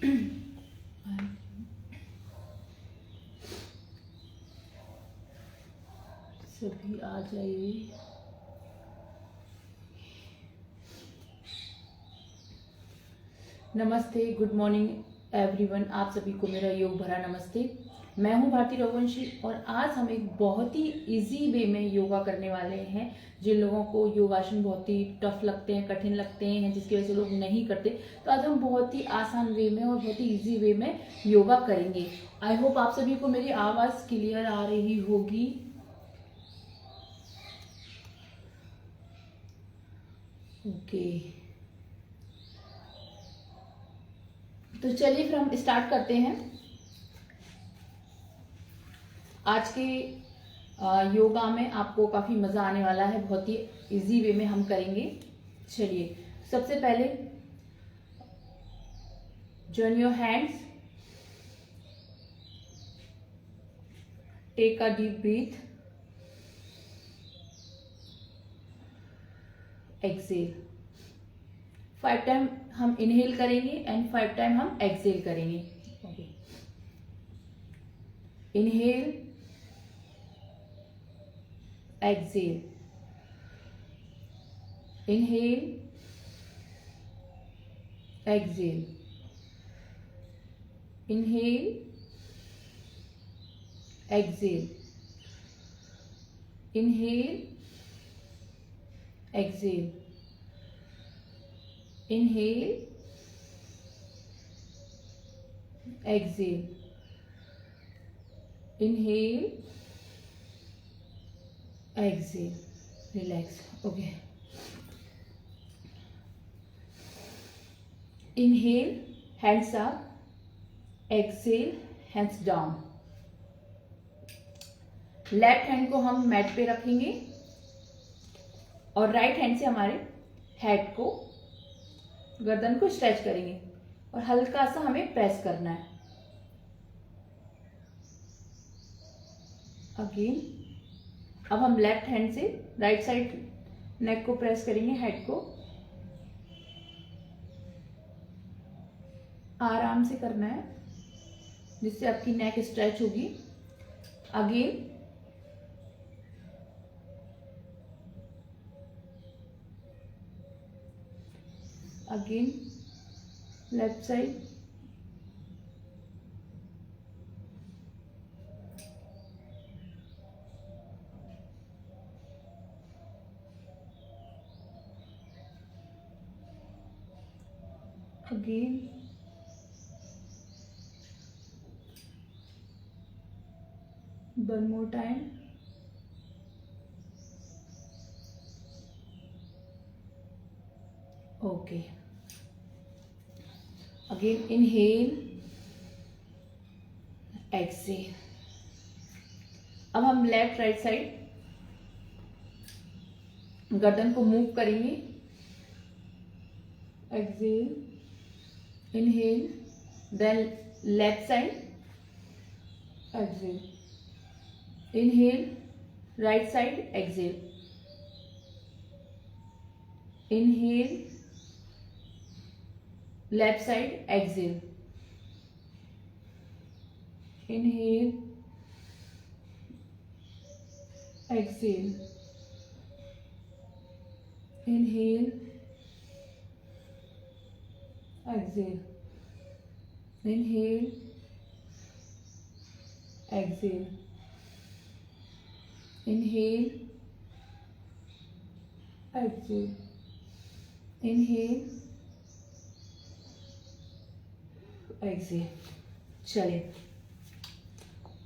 सभी आ जाइए। नमस्ते, गुड मॉर्निंग एवरीवन। आप सभी को मेरा योग भरा नमस्ते। मैं हूं भारती रघुवंशी और आज हम एक बहुत ही इजी वे में योगा करने वाले हैं। जिन लोगों को योगासन बहुत ही टफ लगते हैं, कठिन लगते हैं, जिसकी वजह से लोग नहीं करते, तो आज हम बहुत ही आसान वे में और बहुत ही इजी वे में योगा करेंगे। आई होप आप सभी को मेरी आवाज क्लियर आ रही होगी। ओके, तो चलिए फिर हम स्टार्ट करते हैं। आज के योगा में आपको काफी मजा आने वाला है, बहुत ही इजी वे में हम करेंगे। चलिए, सबसे पहले join your hands, take a deep breath, exhale। 5 time हम इनहेल करेंगे एंड 5 टाइम हम एक्सेल करेंगे। Okay, inhale, exhale, inhale, exhale, inhale, exhale, inhale, exhale, inhale, exhale, inhale, exhale, relax। okay, inhale, hands up, exhale, hands down। Left hand को हम mat पे रखेंगे और right hand से हमारे हेड को, गर्दन को स्ट्रेच करेंगे और हल्का सा हमें प्रेस करना है। अगेन, अब हम लेफ्ट हैंड से राइट साइड नेक को प्रेस करेंगे, हेड को आराम से करना है जिससे आपकी नेक स्ट्रेच होगी। Again, left side, again, one more time, okay, again inhale, exhale। अब हम लेफ्ट राइट साइड गर्दन को मूव करेंगे। Exhale, inhale, then left side, exhale, inhale, right side, exhale, inhale, left side, exhale, inhale, exhale, inhale, exhale, inhale, exhale, inhale, exhale, inhale, exhale। चलिए,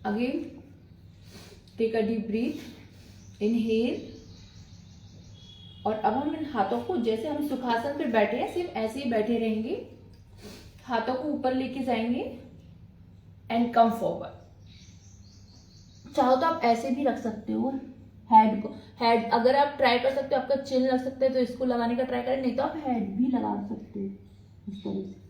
again take a deep breath, inhale, और अब हम इन हाथों को, जैसे हम सुखासन पे बैठे हैं सिर्फ ऐसे ही बैठे रहेंगे, हाथों को ऊपर लेके जाएंगे एंड कम फॉरवर्ड। चाहो तो आप ऐसे भी रख सकते हो हेड को। हेड अगर आप ट्राई कर सकते हो, आपका चिन लग सकता है तो इसको लगाने का ट्राई करें, नहीं तो आप हेड भी लगा सकते हो इस तरह से।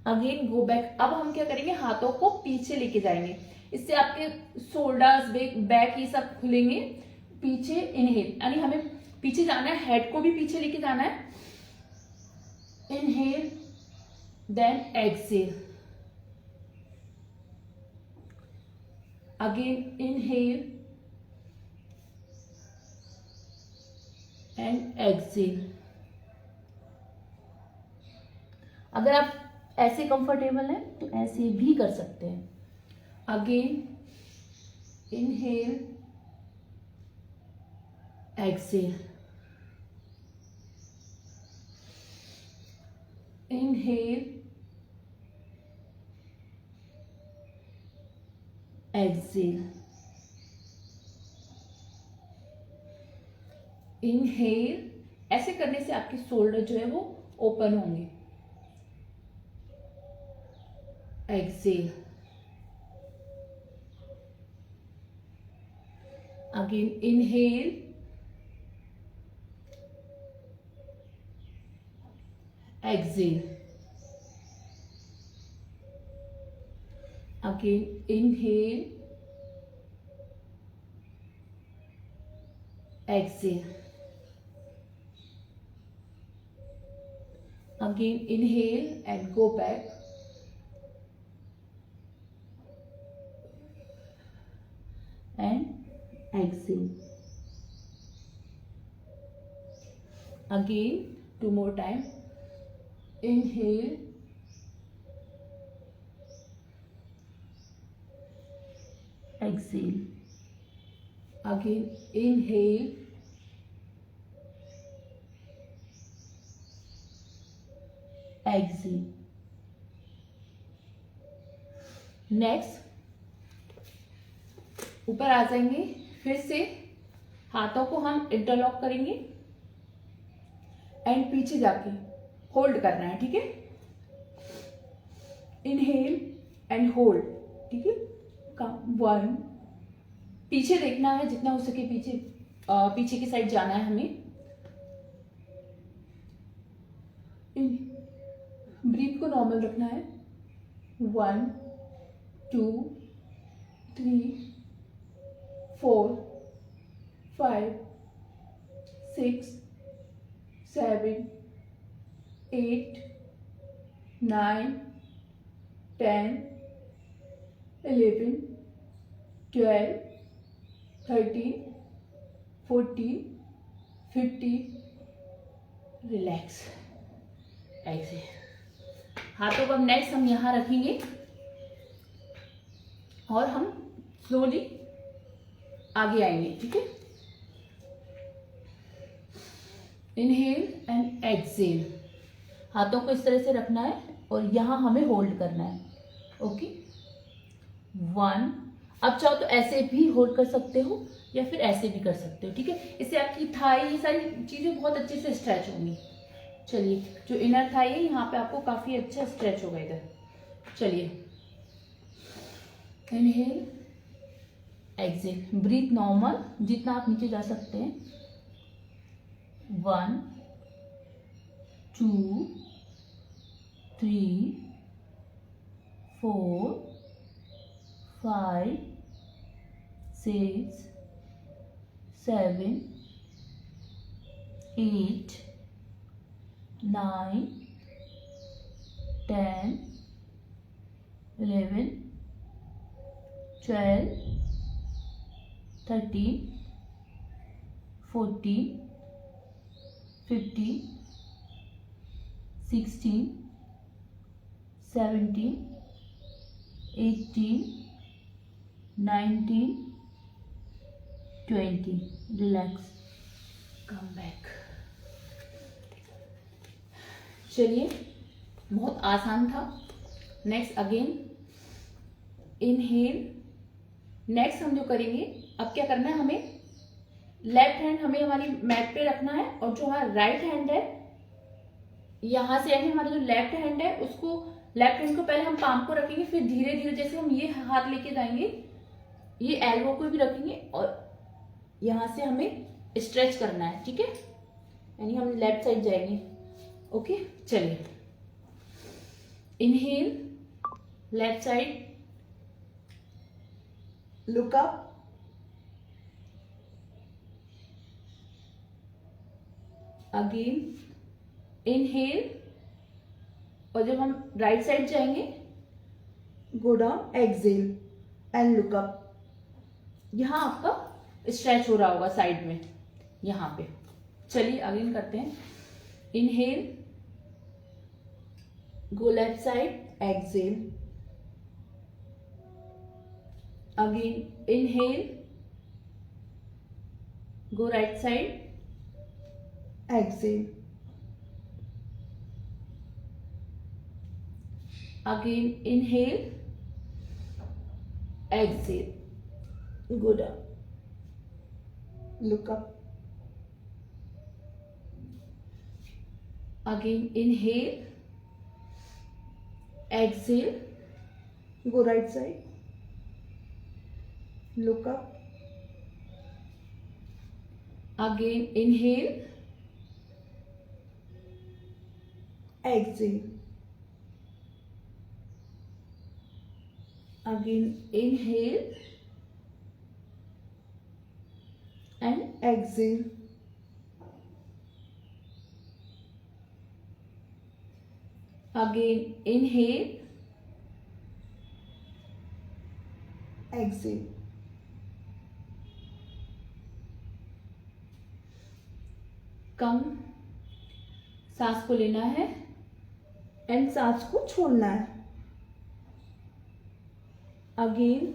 Again go back. अब हम क्या करेंगे, हाथों को पीछे लेके जाएंगे, इससे आपके शोल्डर्स, बैक ये सब खुलेंगे। पीछे इनहेल, यानी हमें पीछे जाना है, हेड को भी पीछे लेके जाना है। Inhale, then exhale, again inhale and exhale. अगर आप ऐसे कंफर्टेबल हैं तो ऐसे भी कर सकते हैं। Again inhale exhale, inhale exhale, inhale. ऐसे करने से आपके शोल्डर जो है वो ओपन होंगे। Exhale, again inhale exhale, again inhale exhale, again inhale and go back, and exhale, again 2 more time, inhale exhale, again inhale exhale। Next ऊपर आ जाएंगे, फिर से हाथों को हम इंटरलॉक करेंगे एंड पीछे जाके होल्ड करना है, ठीक है। इनहेल एंड होल्ड, ठीक है। 1, पीछे देखना है जितना हो सके, पीछे की साइड जाना है हमें। ब्रीथ को नॉर्मल रखना है। 1 2 3 4 5 6 7 8 9 10 11 12 13 14 15। रिलैक्स, ऐसे हाथों को अब नेक्स्ट हम यहां रखेंगे और हम स्लोली आगे आएंगे, ठीक है। इनहेल एंड एक्सेल, हाथों को इस तरह से रखना है और यहां हमें होल्ड करना है, ओके। 1, अब चाहो तो ऐसे भी होल्ड कर सकते हो या फिर ऐसे भी कर सकते हो, ठीक है। इससे आपकी थाई, ये सारी चीजें बहुत अच्छे से स्ट्रेच होंगी। चलिए, जो इनर थाई है यहाँ पे आपको काफी अच्छा स्ट्रेच होगा इधर। चलिए, इनहेल एक्सेल, ब्रीथ नॉर्मल, जितना आप नीचे जा सकते हैं। 1 2 3 4 5 6 7 8 9 10 11 12 13 14 15 16 17 18 19 20। Relax, come back. चलिए, बहुत आसान था। Next again inhale. नेक्स्ट हम जो करेंगे, अब क्या करना है, हमें लेफ्ट हैंड हमें हमारी मैट पे रखना है और जो हमारा राइट हैंड है यहां से यानी हमारा जो लेफ्ट हैंड है उसको, लेफ्ट हैंड को पहले हम पाम को रखेंगे, फिर धीरे धीरे जैसे हम ये हाथ लेके जाएंगे, ये एल्बो को भी रखेंगे और यहां से हमें स्ट्रेच करना है, ठीक है। यानी हम लेफ्ट साइड जाएंगे, ओके। चलिए, inhale left side, look up, again inhale, और जब हम राइट साइड जाएंगे, go down, exhale and look up, यहाँ आपका स्ट्रेच हो रहा होगा साइड में, यहाँ पे। चलिए अगेन करते हैं। Inhale, go left side, exhale. Again inhale, go right side, exhale. Again inhale, exhale, go down, look up. Again inhale, exhale, go right side, look up. Again inhale, exhale. Again inhale and exhale. Again inhale, exhale. कम सांस को लेना है and सांस को छोड़ना है। Again,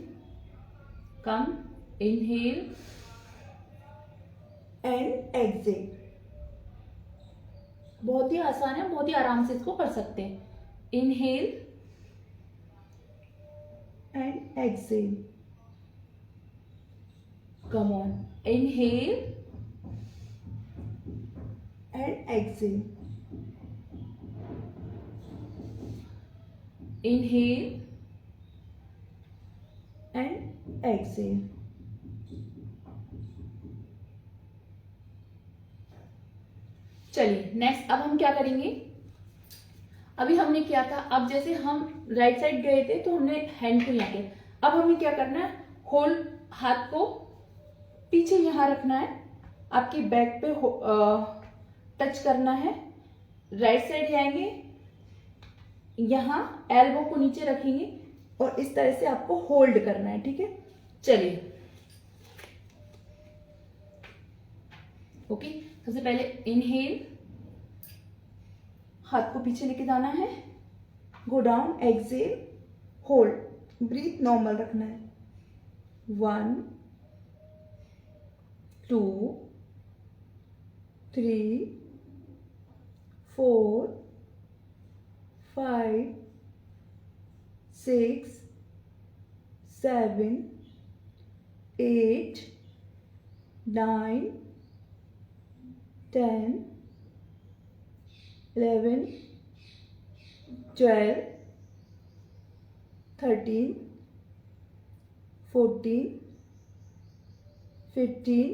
come, inhale and exhale. बहुत ही आसान है, बहुत ही आराम से इसको कर सकते हैं। Inhale and exhale. Come on, inhale and exhale. Inhale and exhale. चलिए नेक्स्ट, अब हम क्या करेंगे। अभी हमने किया था, अब जैसे हम राइट साइड गए थे तो हमने हैंड को यहाँ किया। अब हमें क्या करना है, होल्ड, हाथ को पीछे यहाँ रखना है, आपकी बैक पे टच करना है। राइट साइड जाएंगे, यहाँ एल्बो को नीचे रखेंगे और इस तरह से आपको होल्ड करना है, ठीक है। चलिए ओके, सबसे पहले इनहेल, हाथ को पीछे लेके जाना है, go down, exhale, hold, breath normal रखना है। 1 2 3 4 5 6 7 8 9 10 11 12 13 14 15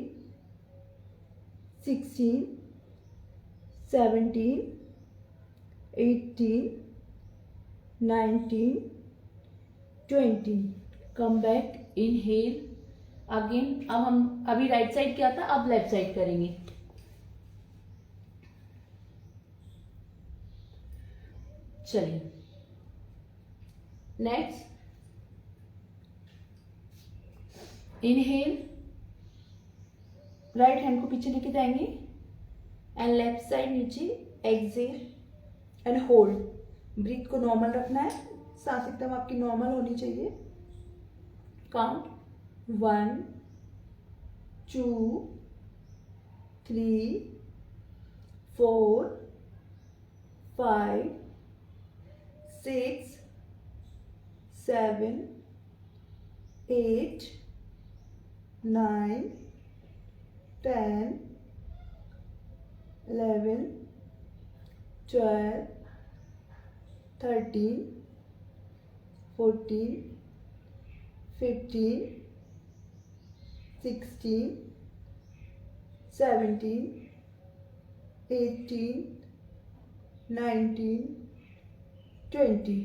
16 17 18 19 20। Come back, inhale again. अब हम अभी राइट साइड किया था, अब लेफ्ट साइड करेंगे। चलिए नेक्स्ट, इनहेल, राइट हैंड को पीछे लेके जाएंगे एंड लेफ्ट साइड नीचे, एक्सेल एंड होल्ड, ब्रीथ को नॉर्मल रखना है, सांस एकदम आपकी नॉर्मल होनी चाहिए। Count 1 2 3 4 5 6 7 8 9 10 11 12 13 14 15 16 17 18 19 20।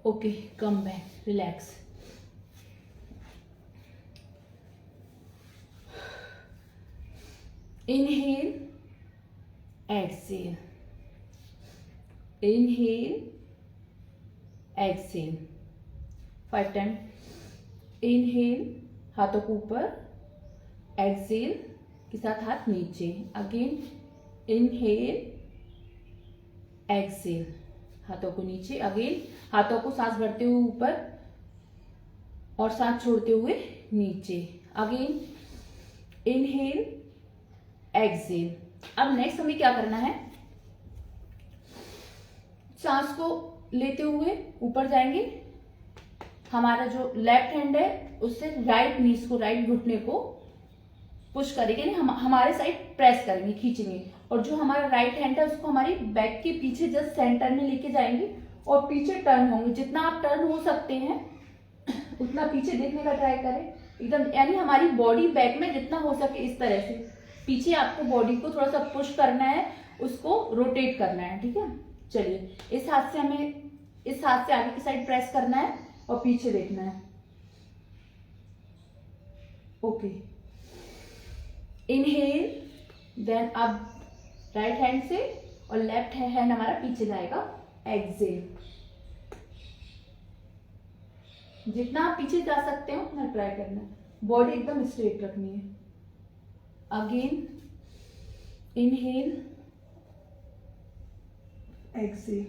Okay, come back, relax. Inhale, exhale, inhale, exhale, 5 time. Inhale, हाथों को ऊपर, एक्सेल के साथ हाथ नीचे, अगेन इनहेल, एक्सेल, हाथों को नीचे, अगेन हाथों को सांस भरते हुए ऊपर और सांस छोड़ते हुए नीचे, अगेन इनहेल, एक्सेल। अब नेक्स्ट हमें क्या करना है, सांस को लेते हुए ऊपर जाएंगे, हमारा जो लेफ्ट हैंड है उससे राइट नीज को, राइट घुटने को पुश करेंगे, हमारे साइड प्रेस करेंगे, खींचेंगे, और जो हमारा राइट हैंड है उसको हमारी बैक के पीछे जस्ट सेंटर में लेके जाएंगे और पीछे टर्न होंगे। जितना आप टर्न हो सकते हैं उतना पीछे देखने का ट्राई करें एकदम, यानी हमारी बॉडी बैक में जितना हो सके इस तरह से पीछे आपको बॉडी को थोड़ा सा पुश करना है, उसको रोटेट करना है, ठीक है। चलिए, इस हाथ से हमें इस हाथ से आगे की साइड प्रेस करना है और पीछे देखना है। ओके, इनहेल, देन अब राइट हैंड से और लेफ्ट हैंड हमारा पीछे जाएगा, एक्सेल। जितना आप पीछे जा सकते हो उतना ट्राई करना है, बॉडी एकदम स्ट्रेट रखनी है। Again inhale, exhale,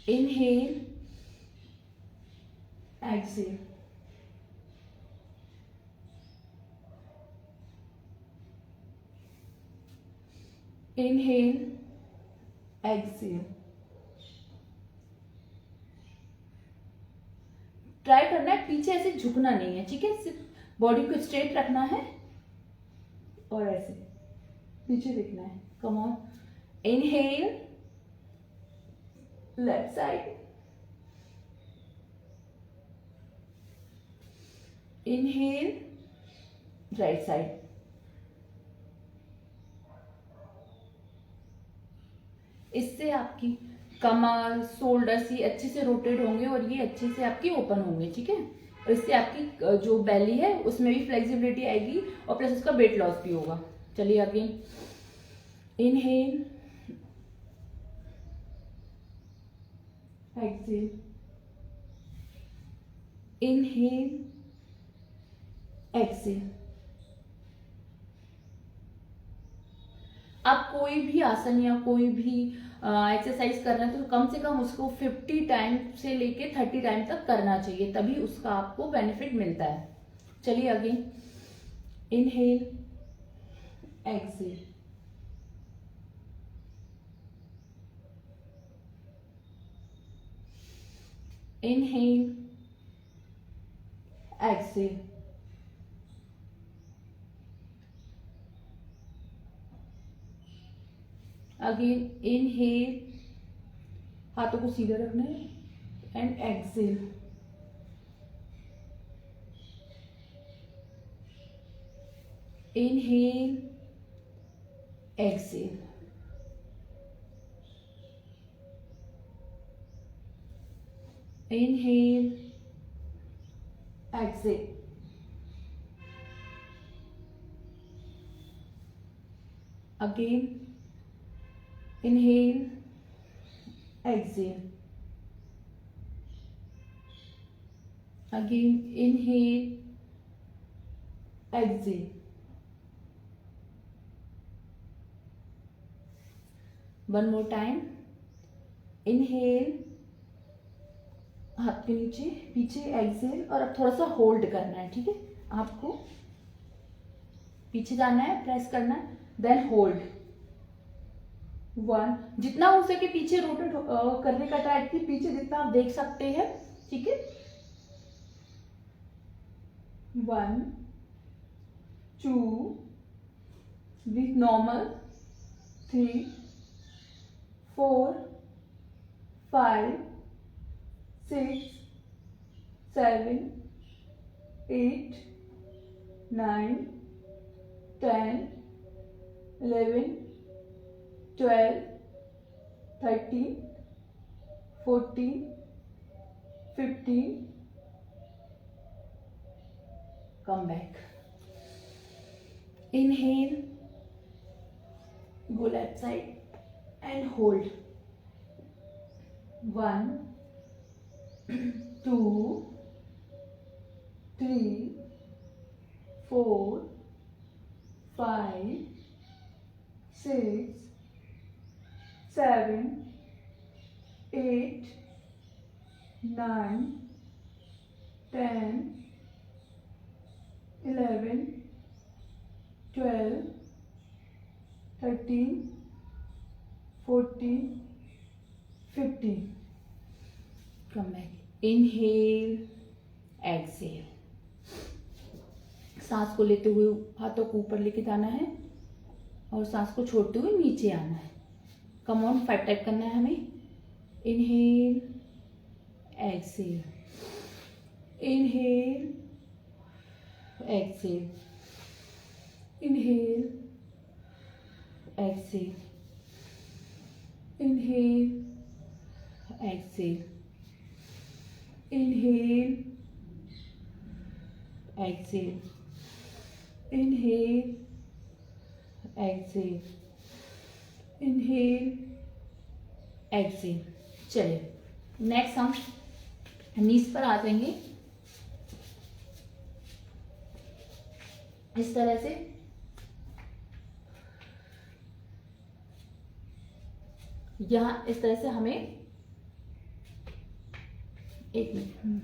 inhale, exhale, inhale, exhale. Try करना है पीछे ऐसे झुकना नहीं है, ठीक है, सिर्फ बॉडी को स्ट्रेट रखना है और ऐसे पीछे देखना है। कम on, inhale, left side, inhale, right side. इससे आपकी कमर, शोल्डर्स ये अच्छे से रोटेट होंगे और ये अच्छे से आपकी ओपन होंगे, ठीक है। और इससे आपकी जो बेली है उसमें भी फ्लेक्सिबिलिटी आएगी और प्लस उसका वेट लॉस भी होगा। चलिए, again inhale, exhale, inhale, exhale. आप कोई भी आसन या कोई भी एक्सरसाइज कर रहे हैं तो कम से कम उसको 50 टाइम से लेके 30 टाइम तक करना चाहिए, तभी उसका आपको बेनिफिट मिलता है। चलिए, again inhale, exhale, inhale, exhale, again inhale, हाथों को सीधे रखना है, and exhale, inhale, exhale, inhale, exhale, again inhale, exhale, again inhale, exhale. One more time, inhale, हाथ के नीचे पीछे, एक्सेल, और अब थोड़ा सा होल्ड करना है, ठीक है। आपको पीछे जाना है, प्रेस करना है, देन होल्ड। 1, जितना हो सके पीछे रोटेट करने का ट्राई कीजिए, पीछे जितना आप देख सकते हैं, ठीक है। 1, 2, breathe normal, 3, 4, 5, 6, 7, 8, 9, 10, 11, 12, 13, 14, 15. Come back. Inhale, go left side and hold. 1, 2 3 4 5 6 7 8 9 10 11 12 13 14 15. Come back. Inhale, exhale. सांस को लेते हुए हाथों को ऊपर लेके जाना है और सांस को छोड़ते हुए नीचे आना है. कम ऑन 5 टाइप करना है हमें. Inhale, exhale, inhale, exhale, inhale, exhale, inhale, exhale, inhale, exhale, inhale, exhale, inhale, exhale. चलिए नेक्स्ट हम नीज पर आ जाएंगे इस तरह से. यहां इस तरह से हमें एक मिनट.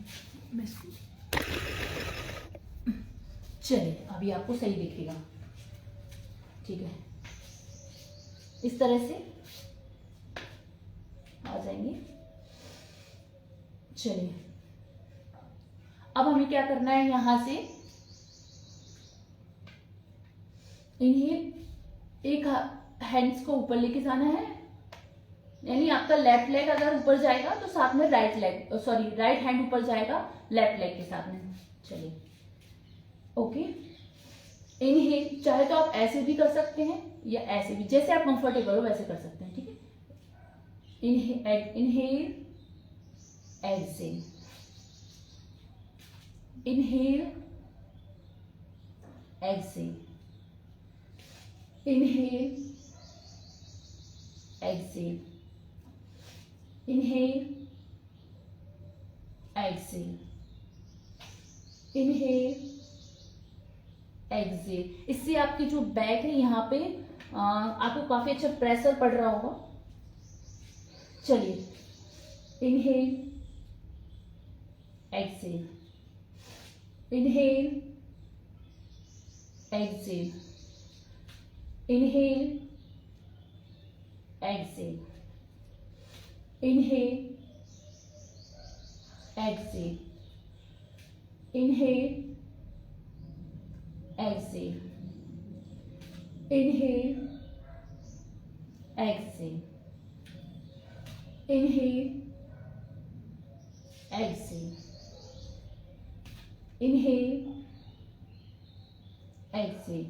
चलिए अभी आपको सही दिखेगा. ठीक है, इस तरह से आ जाएंगे. चलिए अब हमें क्या करना है, यहां से इन्हें एक हैंड्स को ऊपर लेके जाना है. यानी आपका लेफ्ट लेग अगर ऊपर जाएगा तो साथ में राइट हैंड ऊपर जाएगा लेफ्ट लेग के साथ में. चलिए ओके. इनहेल, चाहे तो आप ऐसे भी कर सकते हैं या ऐसे भी, जैसे आप कंफर्टेबल हो वैसे कर सकते हैं. ठीक है. Inhale, exhale, inhale, exhale, inhale, exhale, inhale, exhale, inhale, exhale. इससे आपकी जो बैक है यहाँ पे आपको काफी अच्छा प्रेशर पड़ रहा होगा. चलिए inhale, exhale, inhale, exhale, inhale, exhale, inhale, exhale, inhale, exhale, inhale, exhale, inhale, exhale, inhale, exhale,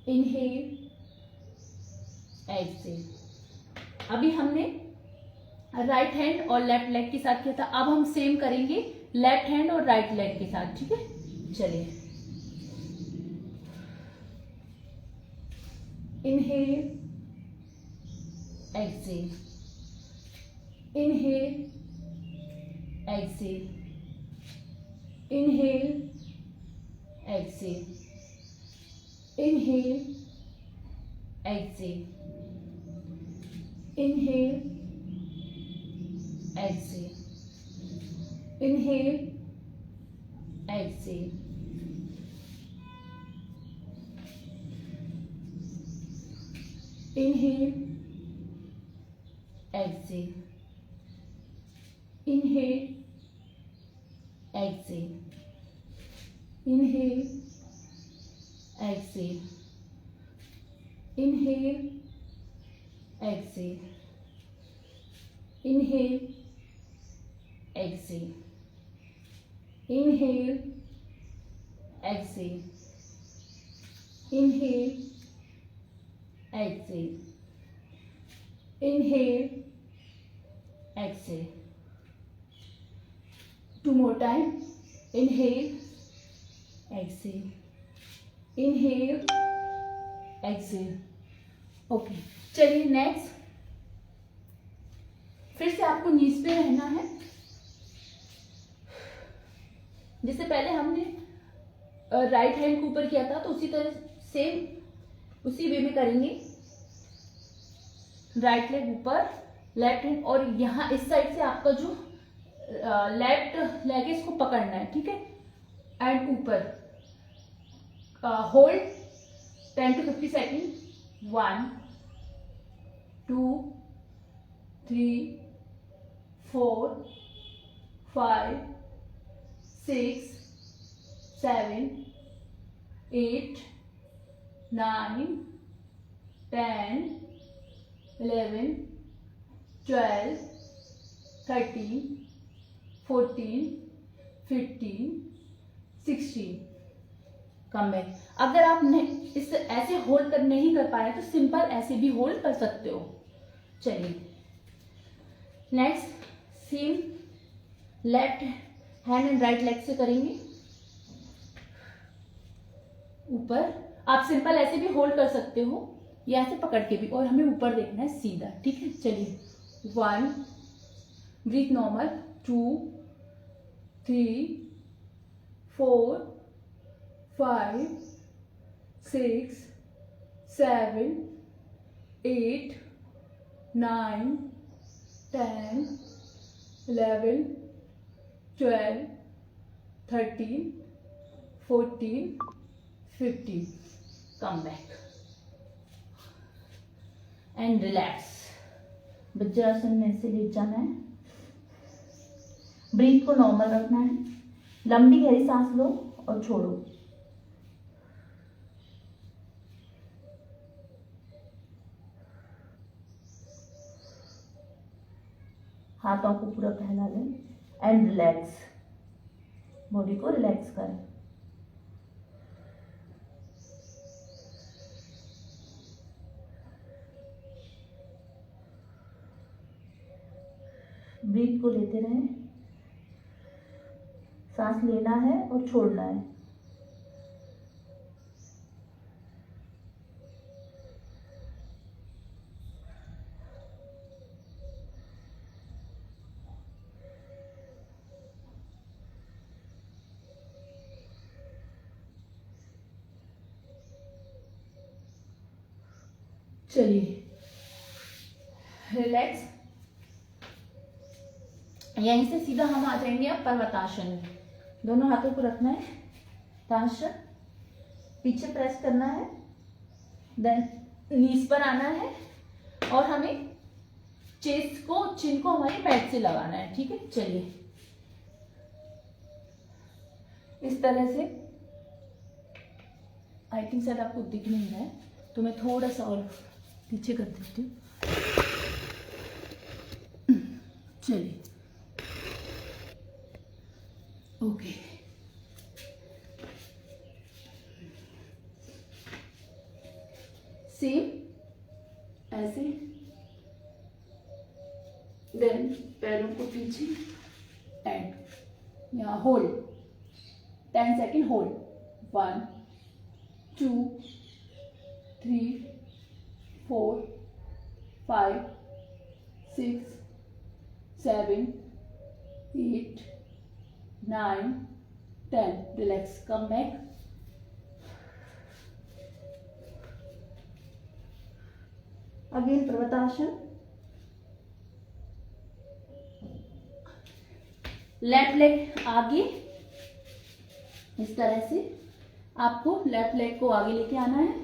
inhale, exhale. अभी हमने राइट हैंड और लेफ्ट लेग के साथ किया था. अब हम सेम करेंगे लेफ्ट हैंड और राइट लेग के साथ. ठीक है. चलिए inhale, exhale, inhale, exhale, inhale, exhale, inhale, exhale, inhale, exhale, inhale, exhale, inhale, exhale, inhale, exhale, inhale, exhale, inhale, exhale, inhale, exhale, inhale, exhale, inhale, exhale, inhale, exhale. 2 more time. Inhale, exhale, inhale, exhale. Okay. चलिए next, फिर से आपको नीज पे रहना है जिससे पहले हमने राइट हैंड के ऊपर किया था, तो उसी तरह सेम उसी वे में करेंगे। राइट लेग ऊपर, लेफ्ट हैंड, और यहाँ इस साइड से आपका जो लेफ्ट लेग है इसको पकड़ना है, ठीक है, एंड ऊपर hold 10 to 50 second. 1 2 3 4 5 6 7 8 9 10 11 12 13 14 15 16। Come back. अगर आप इस ऐसे होल्ड कर नहीं कर पाए तो सिंपल ऐसे भी होल्ड कर सकते हो। चलिए next same left hand and right leg से करेंगे। ऊपर आप सिंपल ऐसे भी होल्ड कर सकते हो या ऐसे पकड़ के भी, और हमें ऊपर देखना है सीधा, ठीक है। चलिए 1 breathe normal, 2 3 4 5 6 7 8 9 10 11 12 13 14 15। Come back and relax. Vajrasana में से लेट जाना है, ब्रीथ को नॉर्मल रखना है, लंबी गहरी सांस लो और छोड़ो। हाथों को पूरा फैला लें एंड रिलैक्स, बॉडी को रिलैक्स करें। ब्रीथ को लेते रहें, सांस लेना है और छोड़ना है। चलिए रिलैक्स। यहीं से सीधा हम आ जाएंगे अब पर्वतासन में। दोनों हाथों को रखना है, ताशासन, पीछे प्रेस करना है, देन नीज पर आना है और हमें चेस्ट को, चिन को हमारे पैर से लगाना है, ठीक है। चलिए इस तरह से। आई थिंक शायद आपको दिख नहीं रहा है तो मैं थोड़ा सा और पीछे कर देती हूँ। चलिए ओके। सेम ऐसे, देन पैरों को पीछे एंड यहाँ hold 10 second hold. 1 2 3 4 5 6 7 8 9 10। Relax, come back. Again parvatasana. Left leg आगे, इस तरह से आपको लेफ्ट लेग को आगे लेके आना है,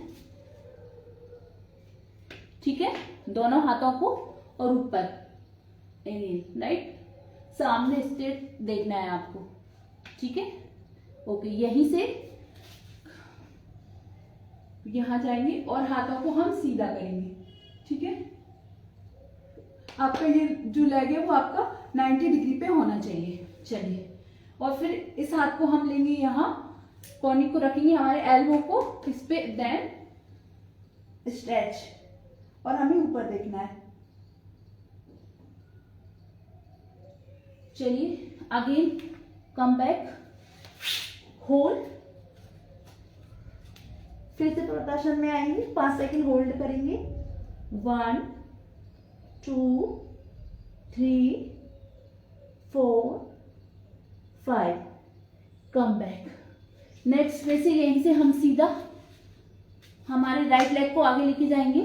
ठीक है। दोनों हाथों को और ऊपर राइट, सामने स्ट्रेट देखना है आपको, ठीक है। ओके, यहीं से यहां जाएंगे और हाथों को हम सीधा करेंगे, ठीक है। आपका ये जो लेग है वो आपका 90 डिग्री पे होना चाहिए। चलिए, और फिर इस हाथ को हम लेंगे यहाँ, कोनी को रखेंगे हमारे एल्बो को इस पे, देन स्ट्रेच, और हमें ऊपर देखना है। चलिए अगेन कम बैक, होल्ड, फिर से पर्वतासन में आएंगे, 5 सेकंड होल्ड करेंगे। 1 2 3 4 5 कम बैक। नेक्स्ट फिर से यहीं से हम सीधा हमारे राइट लेग को आगे लेके जाएंगे,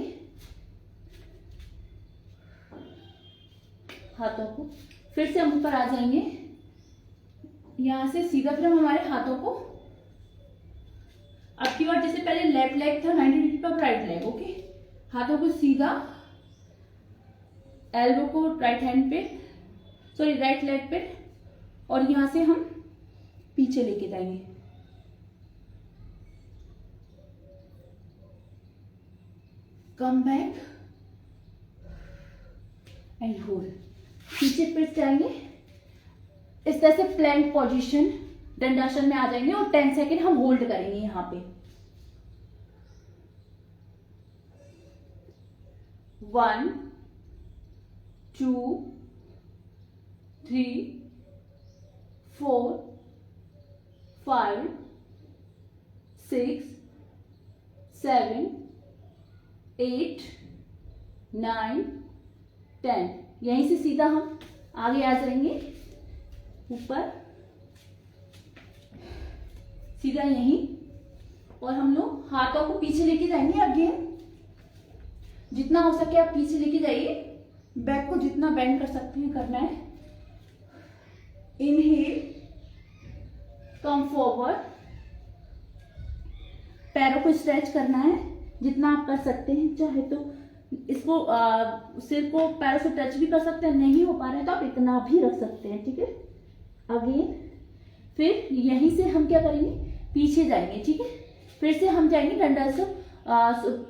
हाथों को फिर से हम ऊपर आ जाएंगे, यहां से सीधा फिर हम हमारे हाथों को, अब की बार जैसे पहले लेफ्ट लेग था 90 डिग्री पर, राइट लेग। ओके, हाथों को सीधा, एल्बो को राइट हैंड पे, सॉरी राइट लेग पे, और यहां से हम पीछे लेके जाएंगे। कम बैक एंड होल्ड, पीछे फिर जाएंगे, इस तरह से प्लैंक पोजीशन दंडासन में आ जाएंगे और 10 सेकेंड हम होल्ड करेंगे यहां पे। 1 2 3 4 5 6 7 8 9 10। यहीं से सीधा हम आगे आ जाएंगे, ऊपर सीधा यहीं, और हम लोग हाथों को पीछे लेके जाएंगे। अगेन जितना हो सके आप पीछे लेके जाइए, बैक को जितना बेंड कर सकते हैं करना है। इनहेल, कम फॉरवर्ड, पैरों को स्ट्रेच करना है जितना आप कर सकते हैं, चाहे तो इसको सिर को पैरों से टच भी कर सकते हैं, नहीं हो पा रहा है तो आप इतना भी रख सकते हैं, ठीक है। अगेन फिर यहीं से हम क्या करेंगे, पीछे जाएंगे, ठीक है। फिर से हम जाएंगे दंडासन,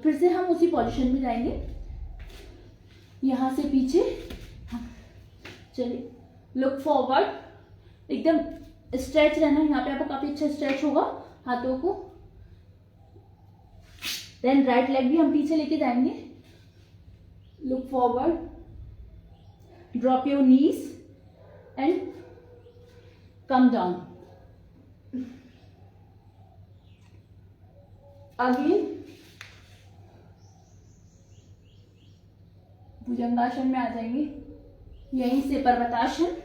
फिर से हम उसी पोजीशन में जाएंगे, यहां से पीछे। चलिए, लुक फॉरवर्ड, एकदम स्ट्रेच रहना, यहाँ पे आपको काफी अच्छा स्ट्रेच होगा हाथों को। देन राइट लेग भी हम पीछे लेके जाएंगे, look forward, drop your knees and come down. Again bhujangasana में आ जाएंगे, यहीं से पर्वतासन,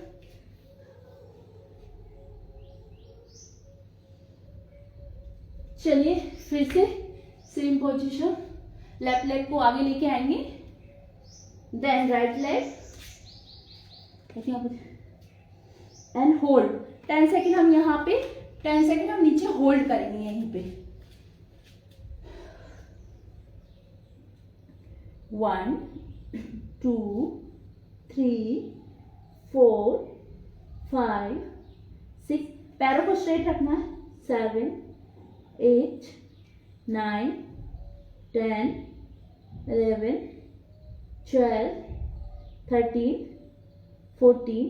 चलिए फिर से सेम पोजीशन, लेफ्ट लेग को आगे लेके आएंगे, then right leg and hold. 10 second हम यहाँ पे, 10 सेकेंड हम नीचे होल्ड करेंगे यहीं पे। 1 2 3 4 5 6, पैरों को स्ट्रेट रखना है, 7 8 9 10 11 12 13 14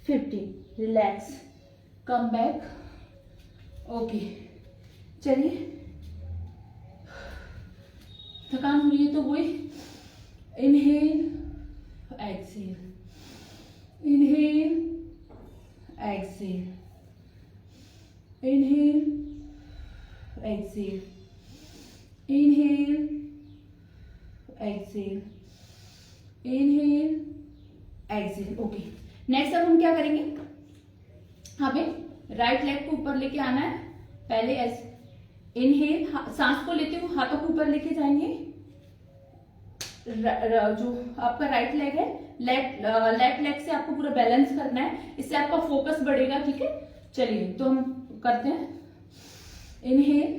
15। Relax, come back. ओके, चलिए, थकान हो रही है तो वही inhale exhale, inhale exhale, inhale exhale, inhale exhale, inhale exhale. Okay, next अब हम क्या करेंगे, हमें राइट लेग को ऊपर लेके आना है। पहले ऐसे इनहेल, सांस को लेते हुए हाथों को ऊपर लेके जाएंगे, जो आपका राइट लेग है, लेफ्ट लेग से आपको पूरा बैलेंस करना है, इससे आपका फोकस बढ़ेगा, ठीक है। चलिए, तो हम करते हैं, इनहेल,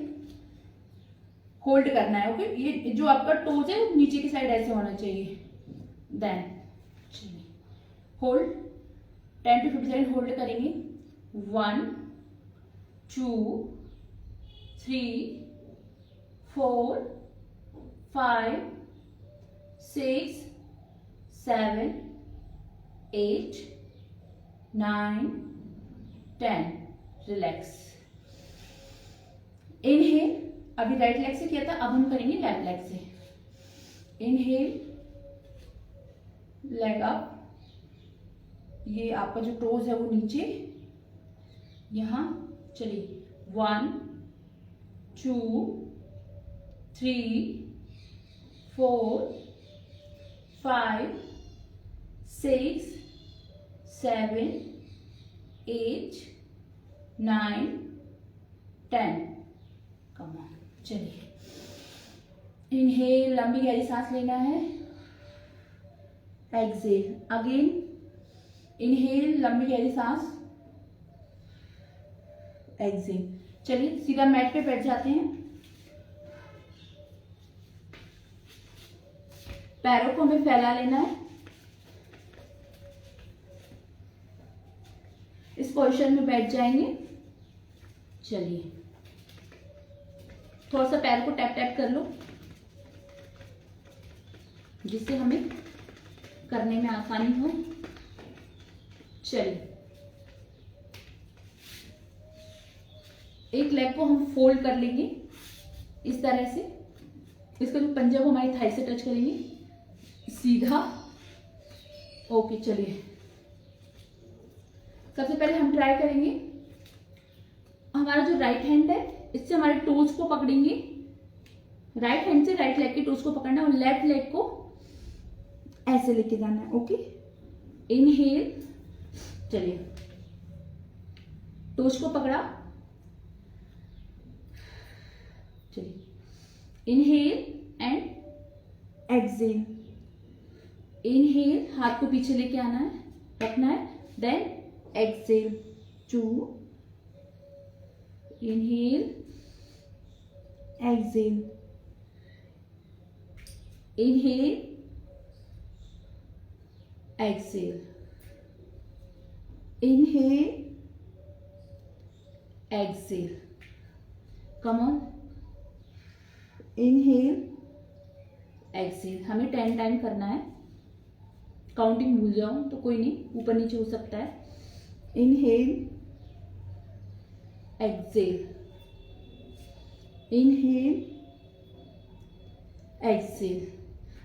होल्ड करना है। ओके, ये जो आपका टोज है नीचे की साइड ऐसे होना चाहिए, then hold, 10 to 15 second hold करेंगे। 1 2 3 4 5 6 7 8 9 10। रिलैक्स, इनहेल, अभी राइट लेग से किया था, अब हम करेंगे लेफ्ट लेग से। इनहेल, लेग अप, ये आपका जो टोज है वो नीचे, यहां। चलिए, 1 2 3 4 5 6 7 8 9, 10. कम ऑन, चलिए। इनहेल, लंबी गहरी सांस लेना है। एक्सेल अगेन, इनहेल, लंबी गहरी सांस। एक्सेल। चलिए सीधा मैट पे बैठ जाते हैं। पैरों को हमें फैला लेना है। इस पोजीशन में बैठ जाएंगे। चलिए थोड़ा सा पैर को टैप टैप कर लो, जिससे हमें करने में आसानी हो। चलिए एक लेग को हम फोल्ड कर लेंगे इस तरह से। इसका जो पंजा वो हमारी थाई से टच करेंगे सीधा। ओके चलिए सबसे पहले हम ट्राई करेंगे, हमारा जो राइट हैंड है इससे हमारे टोज को पकड़ेंगे। राइट हैंड से राइट लेग के टोज को पकड़ना है और लेफ्ट लेग को ऐसे लेके जाना है। ओके इनहेल, चलिए टोज को पकड़ा। चलिए इनहेल एंड एक्सेल। इनहेल, हाथ को पीछे लेके आना है, रखना है, then exhale 2, inhale, exhale, inhale, exhale, inhale, exhale. Come on, inhale, exhale. हमें 10 टाइम करना है। काउंटिंग भूल जाऊं तो कोई नहीं, ऊपर नीचे हो सकता है। Inhale, exhale, inhale, exhale.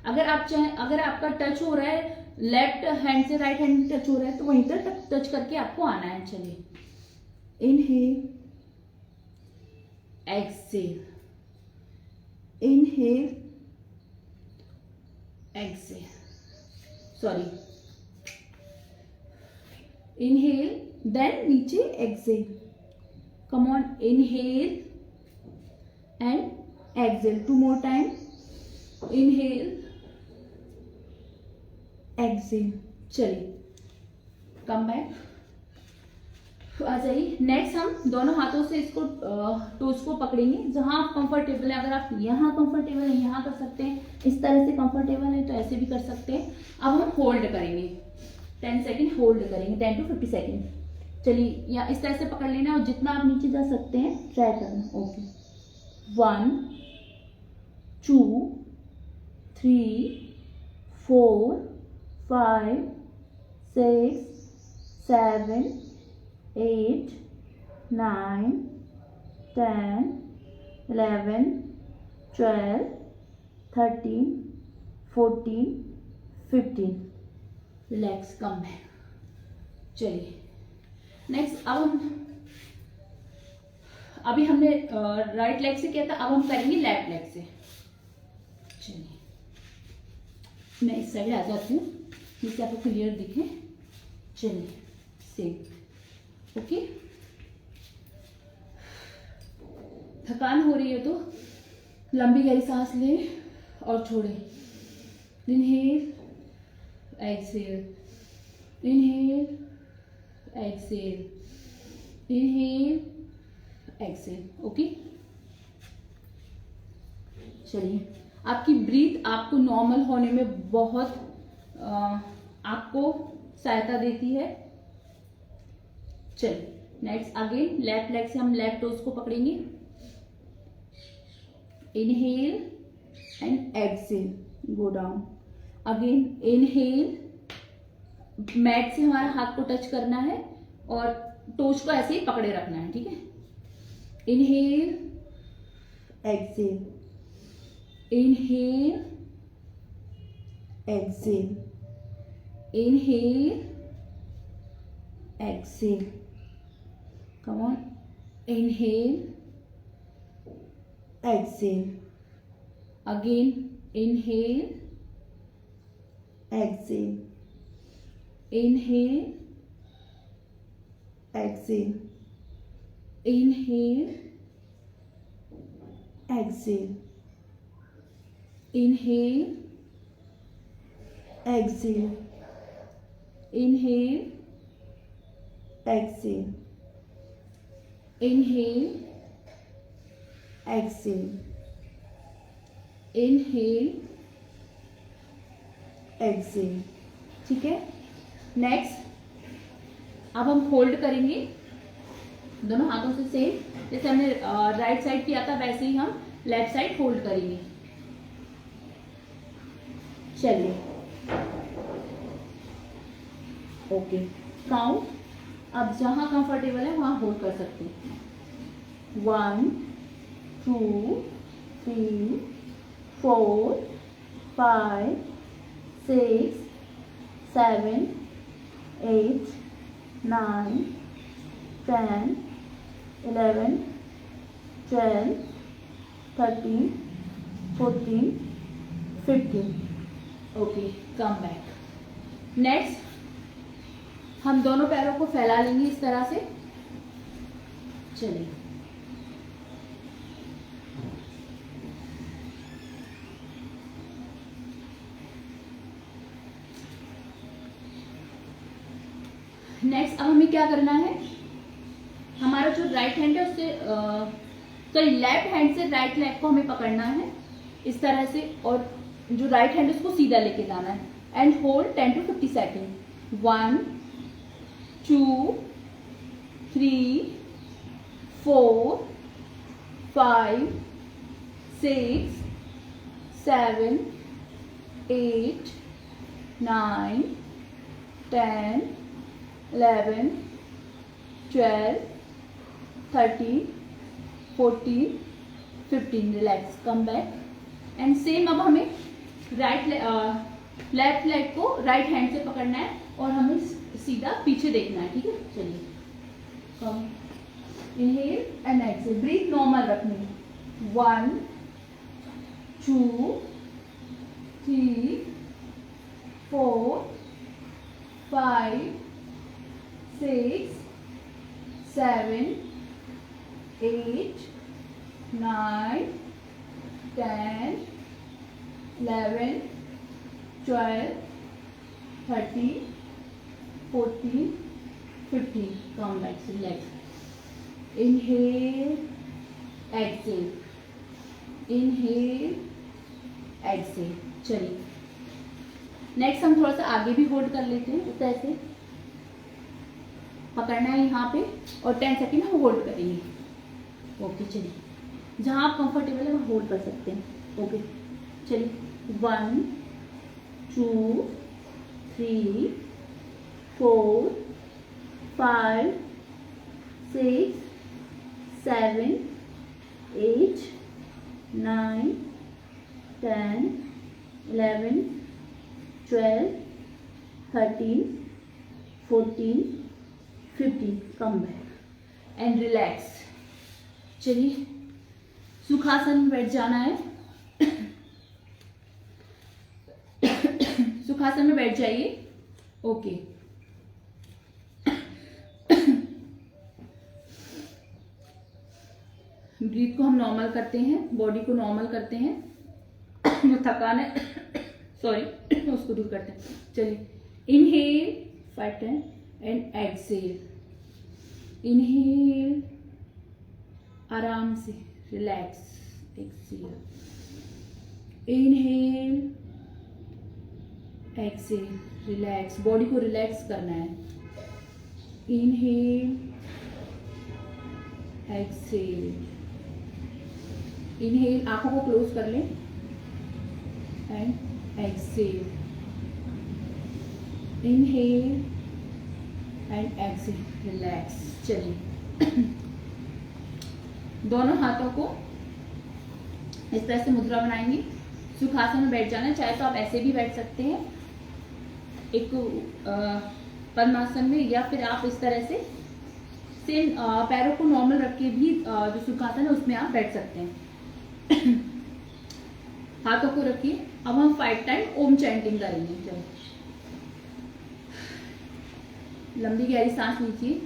अगर आप चाहें, अगर आपका टच हो रहा है लेफ्ट हैंड से राइट हैंड टच हो रहा है तो वहीं तक टच करके आपको आना है। चलिए inhale, exhale, inhale, exhale, sorry, inhale then नीचे exhale. Come on, inhale and exhale, 2 more time. Inhale, exhale. चलिए कम बैक, आ जाइए। नेक्स्ट हम दोनों हाथों से इसको टोज को पकड़ेंगे जहां आप कंफर्टेबल है। अगर आप यहाँ कंफर्टेबल है यहाँ कर सकते हैं, इस तरह से कंफर्टेबल है तो ऐसे भी कर सकते हैं। अब हम होल्ड करेंगे 10 सेकेंड, होल्ड करेंगे 10 to 50 सेकेंड। चलिए या इस तरह से पकड़ लेना और जितना आप नीचे जा सकते हैं ट्राई करना। ओके 1 2 3 4 5 6 7 8 9 10 11 12 13 14 15। रिलैक्स, कम है। चलिए नेक्स्ट, अब हम, अभी हमने राइट लेग से किया था, अब हम करेंगे लेफ्ट लेग से। चलिए मैं इस साइड आ जाती हूँ जिससे आपको क्लियर दिखे। चलिए सेम। ओके, थकान हो रही है तो लंबी गहरी सांस लें और छोड़ें। Inhale, exhale, inhale, exhale, inhale, exhale. Okay चलिए, आपकी ब्रीथ आपको नॉर्मल होने में बहुत आपको सहायता देती है। चलिए नेक्स्ट, अगेन लेफ्ट लेग से हम लेफ्ट टोज को पकड़ेंगे। Inhale and exhale, go down. Again inhale, mat से हमारा हाथ को टच करना है और टोज को ऐसे ही पकड़े रखना है। ठीक है, inhale, exhale, inhale, exhale, inhale, exhale. Come on, inhale, exhale, again inhale, exhale, inhale, exhale, inhale, exhale, inhale, exhale, inhale, exhale, inhale, exhale, inhale, exhale. ठीक है. नेक्स्ट अब हम होल्ड करेंगे दोनों हाथों से सेम, जैसे हमने राइट साइड किया था वैसे ही हम लेफ्ट साइड होल्ड करेंगे. चलिए. ओके. काउंट. अब जहां कंफर्टेबल है वहां होल्ड कर सकते हैं. 1 2 3 4 5 6 7 8 9 10 11 12 13 14 15. ओके. Come back. नेक्स्ट हम दोनों पैरों को फैला लेंगे इस तरह से. चलिए. नेक्स्ट अब हमें क्या करना है, हमारा जो राइट हैंड है उससे सॉरी लेफ्ट हैंड से राइट लेग को हमें पकड़ना है इस तरह से, और जो राइट हैंड है उसको सीधा लेके जाना है. And hold 10 to 50 second. 1 2 3 4 5 6 7 8 9 10 11 12 13 14 15. Relax. Come back. And same अब हमें लेफ्ट लेग को राइट हैंड से पकड़ना है और हमें सीधा पीछे देखना है. ठीक है. चलिए. Come. Inhale and exhale. Breath normal रखनी. 1 2 3 4 5 6 7 8 9 10 11 12 13 14 15. Come back. Relax. Inhale, exhale. Inhale, exhale. चलिए. नेक्स्ट हम थोड़ा सा आगे भी होल्ड कर लेते हैं. इस तरह से पकड़ना है यहाँ पे और 10 सेकेंड हम होल्ड करेंगे. ओके. चलिए. जहाँ आप कंफर्टेबल है वहाँ होल्ड कर सकते हैं. ओके. चलिए. 1 2 3 4 5 6 7 8 9 10 11 12 13 14 15. Come back and relax. चलिए. सुखासन में बैठ जाना है. सुखासन में बैठ जाइए. ओके. ब्रीथ को हम नॉर्मल करते हैं, बॉडी को नॉर्मल करते हैं. जो थकान है सॉरी उसको दूर करते हैं. चलिए. Inhale 5 10 and exhale. इनहेल आराम से. Relax. Exhale. Inhale exhale. Relax. Body को रिलैक्स करना है. Inhale exhale. इनहेल. आंखों को क्लोज कर लें and exhale. Inhale and exhale. Relax. चलिए. दोनों हाथों को इस तरह से मुद्रा बनाएंगे. सुखासन में बैठ जाना है. चाहे तो आप ऐसे भी बैठ सकते हैं एक पद्मासन में, या फिर आप इस तरह से सेम पैरों को नॉर्मल रख के भी जो सुखासन है उसमें आप बैठ सकते हैं. हाथों को रखिए. अब हम 5 टाइम ओम चैंटिंग करेंगे. चलो. लंबी गहरी सांस लीजिए.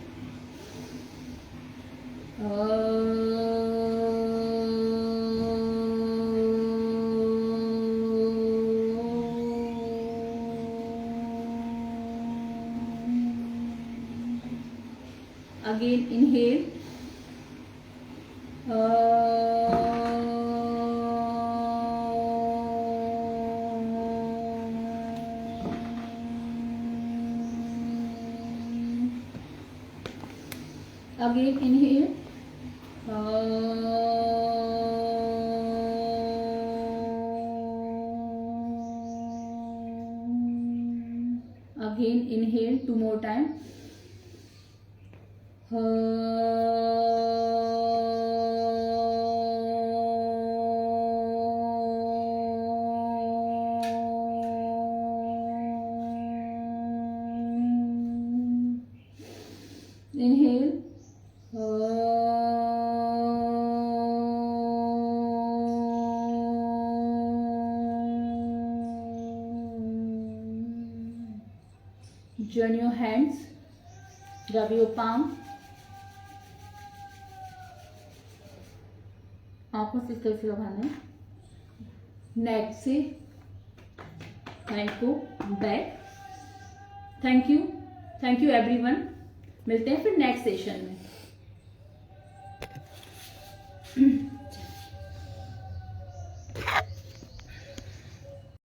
Again inhale. Again inhale. Again inhale 2 more times. Inhale. Join your hands, rub your palm, आंखों से इस तरह से लगाना है, नेक से हैंड को बैक। Thank you everyone. मिलते हैं फिर नेक्स्ट सेशन में।